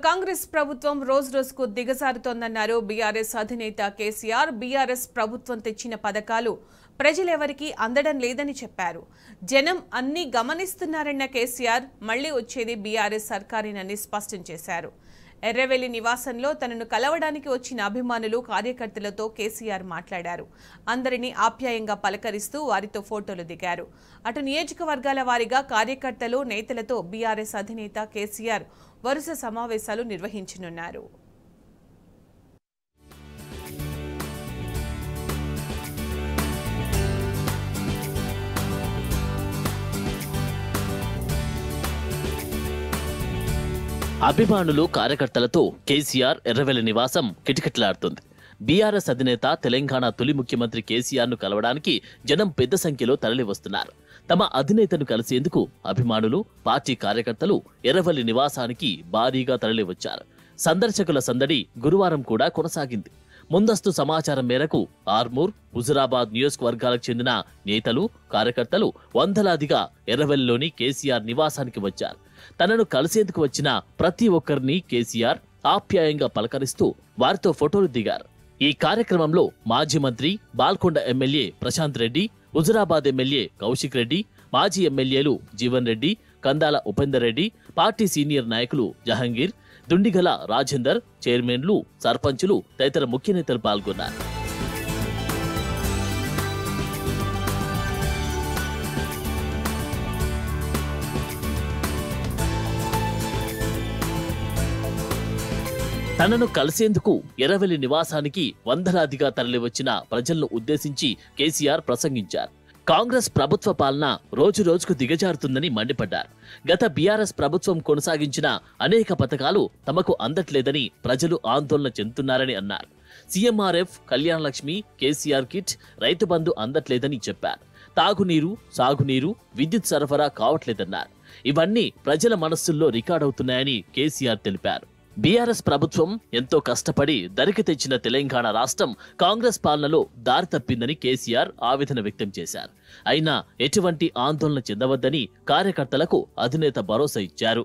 కాంగ్రెస్ ప్రభుత్వం రోజుకు దిగజారుతోందన్నారు బీఆర్ఎస్ అధినేత కేసీఆర్. బీఆర్ఎస్ ప్రభుత్వం తెచ్చిన పథకాలు ప్రజలెవరికీ అందడం లేదని చెప్పారు. జనం అన్ని గమనిస్తున్నారన్న కేసీఆర్ మళ్లీ వచ్చేది బీఆర్ఎస్ సర్కారేనని స్పష్టం చేశారు. ఎర్రవెల్లి నివాసంలో తనను కలవడానికి వచ్చిన అభిమానులు కార్యకర్తలతో కేసీఆర్ మాట్లాడారు. అందరినీ ఆప్యాయంగా పలకరిస్తూ వారితో ఫోటోలు దిగారు. అటు నియోజకవర్గాల వారీగా కార్యకర్తలు నేతలతో బీఆర్ఎస్ అధినేత కేసీఆర్ వరుస సమావేశాలు నిర్వహించనున్నారు. అభిమానులు కార్యకర్తలతో కేసీఆర్ ఎర్రవెల్లి నివాసం కిటకిటలాడుతుంది. బీఆర్ఎస్ అధినేత తెలంగాణ తొలి ముఖ్యమంత్రి కేసీఆర్ ను కలవడానికి జనం పెద్ద సంఖ్యలో తరలివస్తున్నారు. తమ అధినేతను కలిసేందుకు అభిమానులు, పార్టీ కార్యకర్తలు ఎర్రవెల్లి నివాసానికి భారీగా తరలివచ్చారు. సందర్శకుల సందడి గురువారం కూడా కొనసాగింది. ముందస్తు సమాచారం మేరకు ఆర్మూర్, హుజురాబాద్ నియోజకవర్గాలకు చెందిన నేతలు, కార్యకర్తలు వందలాదిగా ఎర్రవెల్లిలోని కేసీఆర్ నివాసానికి వచ్చారు. తనను కలిసేందుకు వచ్చిన ప్రతి ఒక్కరిని కేసీఆర్ ఆప్యాయంగా పలకరిస్తూ వారితో ఫోటోలు దిగారు. ఈ కార్యక్రమంలో మాజీ మంత్రి బాల్కొండ ఎమ్మెల్యే ప్రశాంత్ రెడ్డి, హుజురాబాద్ ఎమ్మెల్యే కౌశిక్ రెడ్డి, మాజీ ఎమ్మెల్యేలు జీవన్ రెడ్డి, కందాల ఉపేందర్ రెడ్డి, పార్టీ సీనియర్ నాయకులు జహంగీర్, దుండిగల రాజేందర్, చైర్మన్లు, సర్పంచులు తదితర ముఖ్య నేతలు పాల్గొన్నారు. తనను కలిసేందుకు ఎర్రవెల్లి నివాసానికి వందలాదిగా తరలివచ్చిన ప్రజలను ఉద్దేశించి కేసీఆర్ ప్రసంగించారు. కాంగ్రెస్ ప్రభుత్వ పాలన రోజురోజుకు దిగజారుతుందని మండిపడ్డారు. గత బీఆర్ఎస్ ప్రభుత్వం కొనసాగించిన అనేక పథకాలు తమకు అందట్లేదని ప్రజలు ఆందోళన చెందుతున్నారని అన్నారు. సీఎంఆర్ఎఫ్, కళ్యాణ లక్ష్మి, కేసీఆర్ కిట్, రైతు బంధు అందట్లేదని చెప్పారు. తాగునీరు, సాగునీరు, విద్యుత్ సరఫరా కావట్లేదన్నారు. ఇవన్నీ ప్రజల మనస్సుల్లో రికార్డవుతున్నాయని కేసీఆర్ తెలిపారు. బీఆర్ఎస్ ప్రభుత్వం ఎంతో కష్టపడి దరికి తెచ్చిన తెలంగాణ రాష్ట్రం కాంగ్రెస్ పాలనలో దారి తప్పిందని కేసీఆర్ ఆవేదన వ్యక్తం చేశారు. అయినా ఎటువంటి ఆందోళన చెందవద్దని కార్యకర్తలకు అధినేత భరోసా ఇచ్చారు.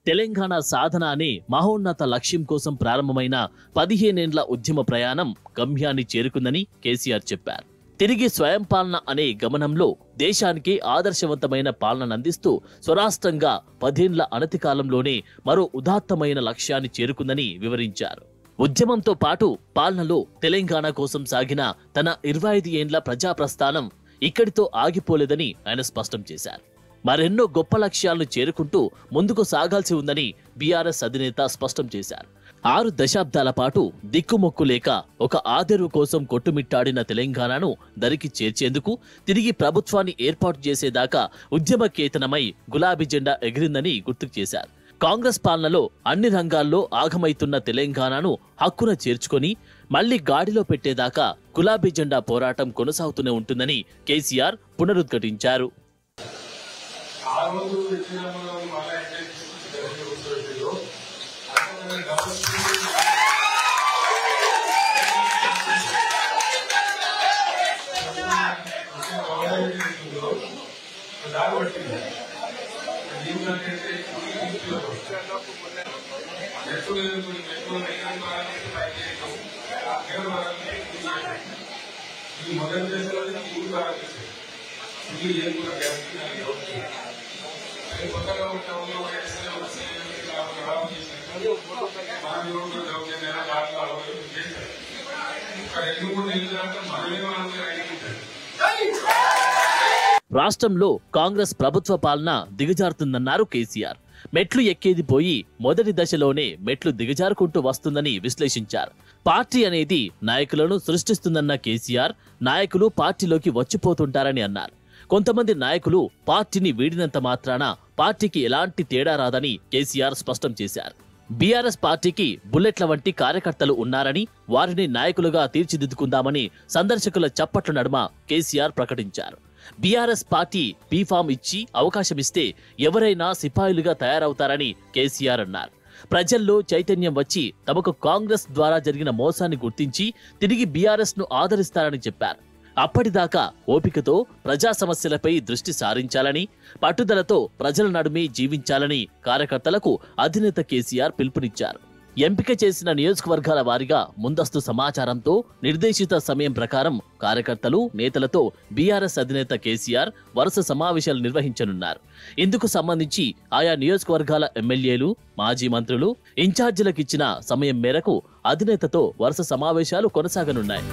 తెలంగాణ సాధన అనే మహోన్నత లక్ష్యం కోసం ప్రారంభమైన 15 ఏళ్ల ఉద్యమ ప్రయాణం గమ్యాన్ని చేరుకుందని కేసీఆర్ చెప్పారు. తిరిగి స్వయం పాలన అనే గమనంలో దేశానికి ఆదర్శవంతమైన పాలన అందిస్తూ స్వరాష్ట్రంగా 10 ఏళ్ల అనతి కాలంలోనే మరో ఉదాత్తమైన లక్ష్యాన్ని చేరుకుందని వివరించారు. ఉద్యమంతో పాటు పాలనలో తెలంగాణ కోసం సాగిన తన 25 ఏండ్ల ప్రజా ప్రస్థానం ఇక్కడితో ఆగిపోలేదని ఆయన స్పష్టం చేశారు. మరెన్నో గొప్ప లక్ష్యాలను చేరుకుంటూ ముందుకు సాగాల్సి ఉందని బీఆర్ఎస్ అధినేత స్పష్టం చేశారు. 6 దశాబ్దాల పాటు దిక్కుమొక్కు లేక ఒక ఆదెరువు కోసం కొట్టుమిట్టాడిన తెలంగాణను దరికి చేర్చేందుకు తిరిగి ప్రభుత్వాన్ని ఏర్పాటు చేసేదాకా ఉద్యమ కేతనమై గులాబీ జెండా ఎగిరిందని గుర్తుకు చేశారు. కాంగ్రెస్ పాలనలో అన్ని రంగాల్లో ఆగమైతున్న తెలంగాణను హక్కున చేర్చుకొని మళ్లీ గాడిలో పెట్టేదాకా గులాబీ జెండా పోరాటం కొనసాగుతూనే ఉంటుందని కేసీఆర్ పునరుద్ఘాటించారు. రాష్ట్రంలో కాంగ్రెస్ ప్రభుత్వ పాలన దిగజారుతుందన్నారు కేసీఆర్. మెట్లు ఎక్కేది పోయి మొదటి దశలోనే మెట్లు దిగజారుకుంటూ వస్తుందని విశ్లేషించారు. పార్టీ అనేది నాయకులను సృష్టిస్తుందన్న కేసీఆర్, నాయకులు పార్టీలోకి వచ్చిపోతుంటారని అన్నారు. కొంతమంది నాయకులు పార్టీని వీడినంత మాత్రాన పార్టీకి ఎలాంటి తేడా రాదని కేసీఆర్ స్పష్టం చేశారు. బీఆర్ఎస్ పార్టీకి బుల్లెట్ల వంటి కార్యకర్తలు ఉన్నారని, వారిని నాయకులుగా తీర్చిదిద్దుకుందామని సందర్శకుల చప్పట్ల నడుమ కేసీఆర్ ప్రకటించారు. బీఆర్ఎస్ పార్టీ బీఫామ్ ఇచ్చి అవకాశమిస్తే ఎవరైనా సిపాయిలుగా తయారవుతారని కేసీఆర్ అన్నారు. ప్రజల్లో చైతన్యం వచ్చి తమకు కాంగ్రెస్ ద్వారా జరిగిన మోసాన్ని గుర్తించి తిరిగి బీఆర్ఎస్ ను ఆదరిస్తారని చెప్పారు. అప్పటిదాకా ఓపికతో ప్రజా సమస్యలపై దృష్టి సారించాలని, పట్టుదలతో ప్రజల నడుమే జీవించాలని కార్యకర్తలకు అధినేత కేసీఆర్ పిలుపునిచ్చారు. ఎంపిక చేసిన నియోజకవర్గాల వారీగా ముందస్తు సమాచారంతో నిర్దేశిత సమయం ప్రకారం కార్యకర్తలు, నేతలతో బీఆర్ఎస్ అధినేత కేసీఆర్ వరుస సమావేశాలు నిర్వహించనున్నారు. ఇందుకు సంబంధించి ఆయా నియోజకవర్గాల ఎమ్మెల్యేలు, మాజీ మంత్రులు, ఇన్ఛార్జీలకు ఇచ్చిన సమయం మేరకు అధినేతతో వరుస సమావేశాలు కొనసాగనున్నాయి.